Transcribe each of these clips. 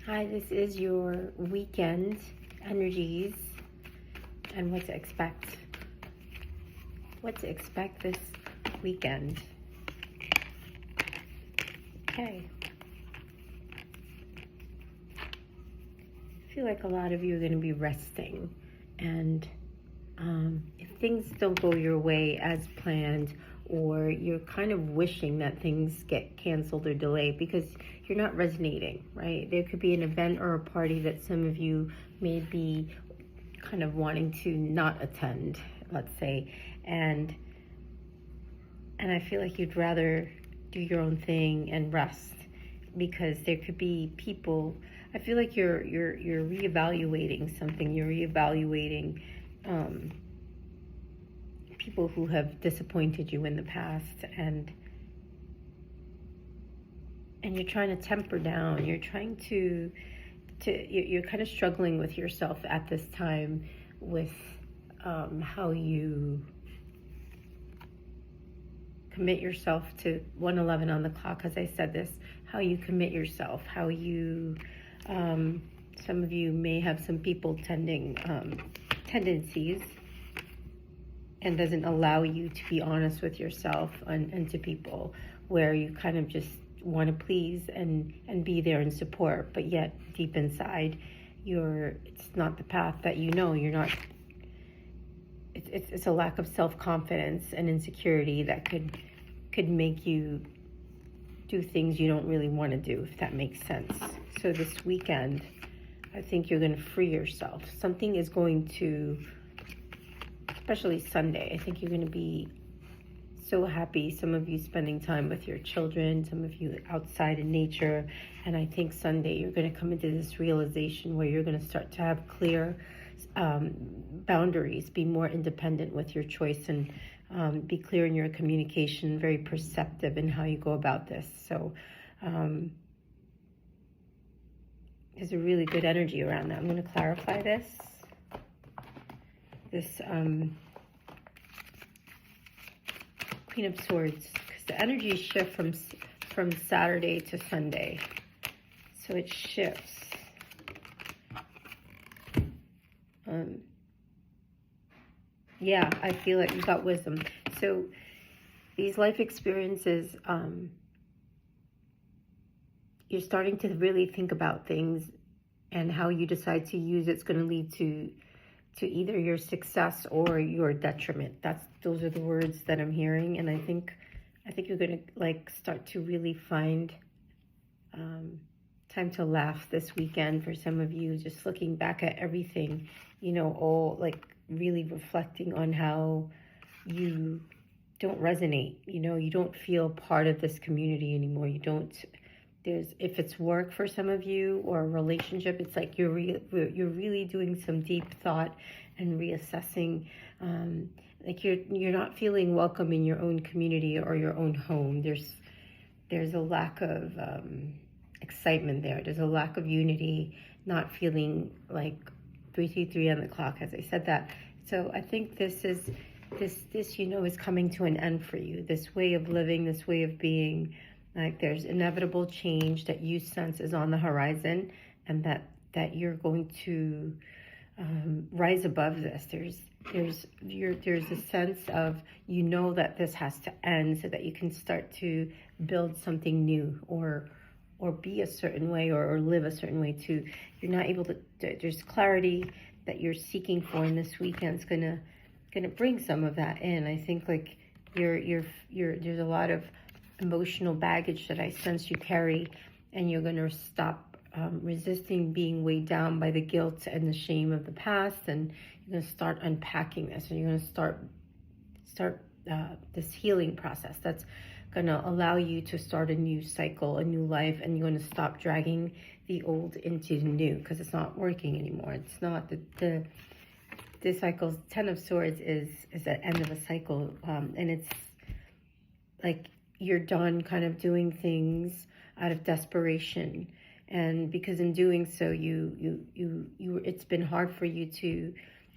Hi, this is your weekend energies and what to expect. What to expect this weekend. Okay. I feel like a lot of you are going to be resting, and if things don't go your way as planned, or you're kind of wishing that things get canceled or delayed because you're not resonating, right? There could be an event or a party that some of you may be kind of wanting to not attend, let's say, and I feel like you'd rather do your own thing and rest, because there could be people. I feel like you're reevaluating something. You're reevaluating people who have disappointed you in the past, and you're trying to temper down. You're trying to you're kind of struggling with yourself at this time, with how you commit yourself to 1:11 on the clock. As I said this, how you commit yourself, how you some of you may have some people tendencies, and doesn't allow you to be honest with yourself and to people, where you kind of just want to please and be there and support, but yet deep inside it's not the path that you're not. It's a lack of self-confidence and insecurity that could make you do things you don't really want to do, if that makes sense. So this weekend, I think you're going to free yourself. Something is going to, especially Sunday, I think you're going to be so happy. Some of you spending time with your children, some of you outside in nature. And I think Sunday you're going to come into this realization where you're going to start to have clear boundaries, be more independent with your choice, and be clear in your communication, very perceptive in how you go about this. So there's a really good energy around that. I'm going to clarify this Queen of Swords, because the energies shift from Saturday to Sunday, so it shifts. Yeah, I feel like you got wisdom. So these life experiences, you're starting to really think about things, and how you decide to use it's going to lead to either your success or your detriment. Those are the words that I'm hearing, and I think you're going to start to really find time to laugh this weekend. For some of you, just looking back at everything, all really reflecting on how you don't resonate. You don't feel part of this community anymore. If it's work for some of you, or a relationship, it's like you're really doing some deep thought and reassessing. You're not feeling welcome in your own community or your own home. There's a lack of excitement there. There's a lack of unity. Not feeling like 333 on the clock, as I said that. So I think this is coming to an end for you. This way of living, this way of being. There's inevitable change that you sense is on the horizon, and that you're going to rise above this. There's a sense of, that this has to end, so that you can start to build something new, or be a certain way, or live a certain way too. You're not able to. There's clarity that you're seeking for, and this weekend's gonna bring some of that in. I think there's a lot of emotional baggage that I sense you carry, and you're going to stop resisting being weighed down by the guilt and the shame of the past, and you're going to start unpacking this, and you're going to start this healing process that's going to allow you to start a new cycle, a new life, and you're going to stop dragging the old into the new, because it's not working anymore. It's not the cycle's 10 of Swords is the end of a cycle, and it's like you're done kind of doing things out of desperation, and because in doing so you it's been hard for you to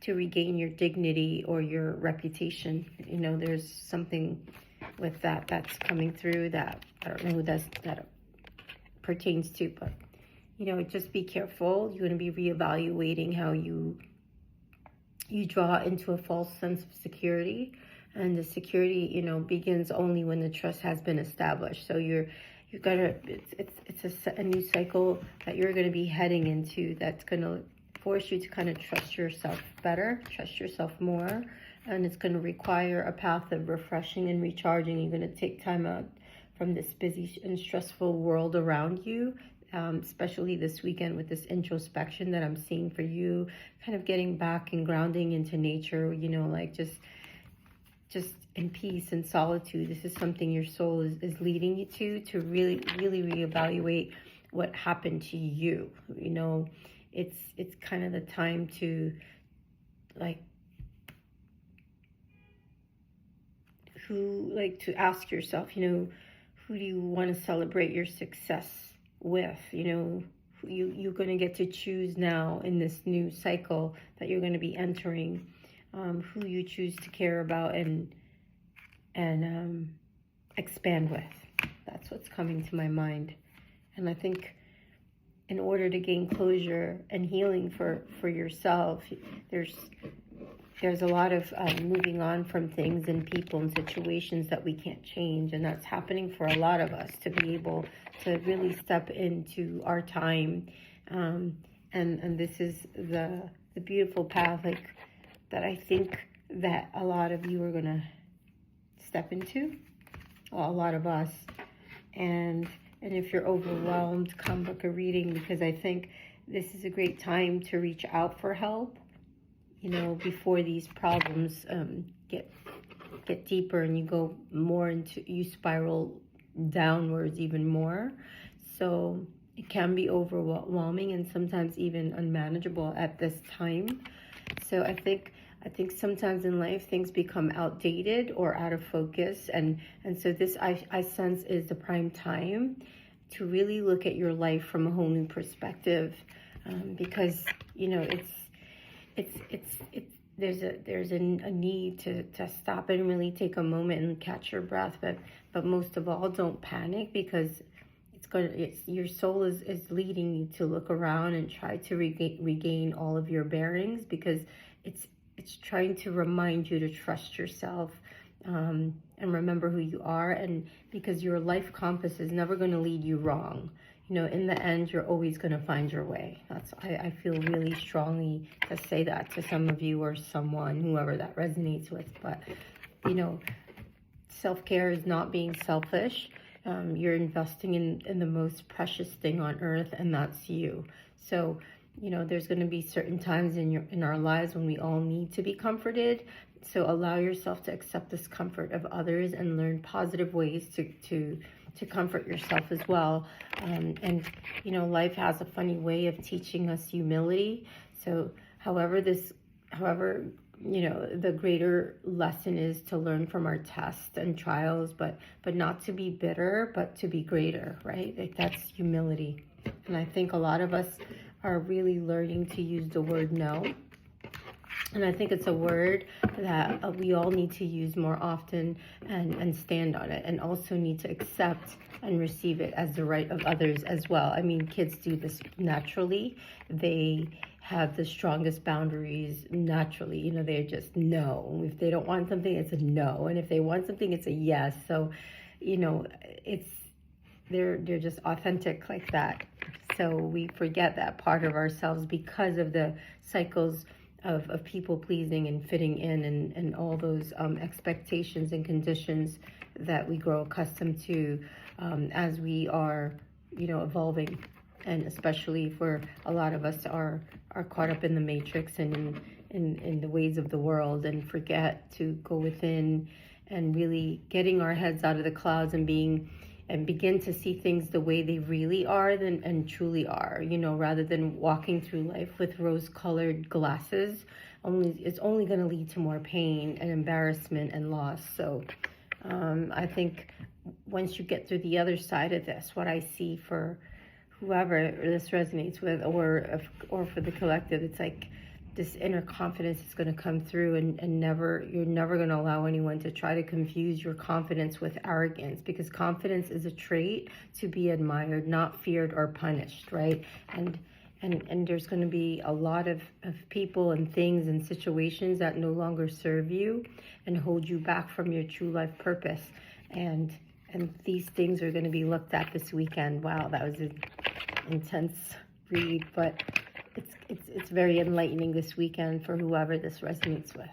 regain your dignity or your reputation. There's something with that's coming through that I don't know who that pertains to, but just be careful. You're going to be reevaluating how you draw into a false sense of security, and the security, begins only when the trust has been established. So you've got to, it's a new cycle that you're going to be heading into, that's going to force you to kind of trust yourself better, trust yourself more, and it's going to require a path of refreshing and recharging. You're going to take time out from this busy and stressful world around you, especially this weekend with this introspection that I'm seeing for you, kind of getting back and grounding into nature, like just in peace and solitude. This is something your soul is leading you to really, really reevaluate what happened to you. It's kind of the time to, to ask yourself, who do you want to celebrate your success with? You're going to get to choose now in this new cycle that you're going to be entering, who you choose to care about and expand with. That's what's coming to my mind. And I think in order to gain closure and healing for yourself, there's a lot of moving on from things and people and situations that we can't change, and that's happening for a lot of us, to be able to really step into our time, and this is the beautiful path, that I think that a lot of you are gonna step into, well, a lot of us, and if you're overwhelmed, come book a reading, because I think this is a great time to reach out for help, before these problems get deeper and you go more into, you spiral downwards even more. So it can be overwhelming and sometimes even unmanageable at this time. So I think sometimes in life things become outdated or out of focus, and so this I sense is the prime time to really look at your life from a whole new perspective, because there's a need to stop and really take a moment and catch your breath, but most of all, don't panic, because your soul is leading you to look around and try to regain all of your bearings, because it's trying to remind you to trust yourself, and remember who you are, and because your life compass is never going to lead you wrong. In the end, you're always going to find your way. I feel really strongly to say that to some of you or someone, whoever that resonates with. But, self-care is not being selfish. You're investing in the most precious thing on earth, and that's you. So, there's going to be certain times in our lives when we all need to be comforted. So allow yourself to accept this comfort of others and learn positive ways to comfort yourself as well. And life has a funny way of teaching us humility. So however, the greater lesson is to learn from our tests and trials, but not to be bitter, but to be greater, right? That's humility. And I think a lot of us are really learning to use the word no. And I think it's a word that we all need to use more often and stand on it, and also need to accept and receive it as the right of others as well. I mean, kids do this naturally. They have the strongest boundaries naturally. They're just no. If they don't want something, it's a no. And if they want something, it's a yes. So, they're just authentic like that. So we forget that part of ourselves because of the cycles of people pleasing and fitting in and all those expectations and conditions that we grow accustomed to as we are, evolving. And especially for a lot of us are caught up in the matrix and in the ways of the world, and forget to go within and really getting our heads out of the clouds and begin to see things the way they really are and truly are, rather than walking through life with rose-colored glasses. It's only going to lead to more pain and embarrassment and loss. So I think once you get through the other side of this, what I see for whoever this resonates with, or for the collective, it's like this inner confidence is going to come through, and you're never going to allow anyone to try to confuse your confidence with arrogance, because confidence is a trait to be admired, not feared or punished, right? And there's going to be a lot of people and things and situations that no longer serve you and hold you back from your true life purpose. And these things are going to be looked at this weekend. Wow, that was an intense read, but it's very enlightening this weekend for whoever this resonates with.